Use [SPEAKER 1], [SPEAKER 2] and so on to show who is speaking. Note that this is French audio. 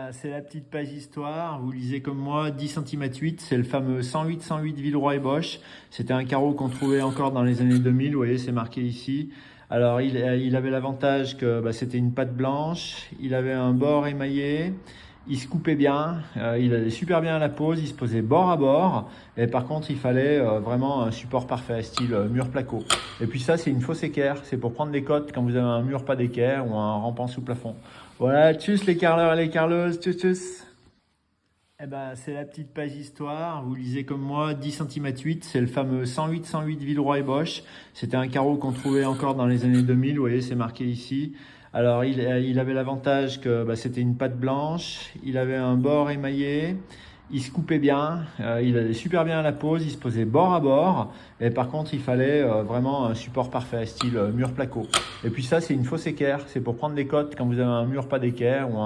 [SPEAKER 1] C'est la petite page histoire. Vous lisez comme moi 10 cm 8. C'est le fameux 108 Villeroy et Boch. C'était un carreau qu'on trouvait encore dans les années 2000. Vous voyez, c'est marqué ici. Alors, il avait l'avantage que c'était une pâte blanche. Il avait un bord émaillé. Il se coupait bien. Il allait super bien à la pose. Il se posait bord à bord. Et par contre, il fallait vraiment un support parfait, style mur placo. Et puis ça, c'est une fausse équerre. C'est pour prendre des cotes quand vous avez un mur pas d'équerre ou un rampant sous plafond. Voilà, tchuss les carleurs et les carleuses, tchuss tchuss. C'est la petite page histoire. Vous lisez comme moi 10 cm 8. C'est le fameux 108 Villeroy et Boch. C'était un carreau qu'on trouvait encore dans les années 2000. Vous voyez, c'est marqué ici. Alors, il avait l'avantage que c'était une pâte blanche. Il avait un bord émaillé. Il se coupait bien. Il allait super bien à la pose. Il se posait bord à bord. Et par contre, il fallait vraiment un support parfait, style mur placo. Et puis ça, c'est une fausse équerre. C'est pour prendre des cotes quand vous avez un mur pas d'équerre ou un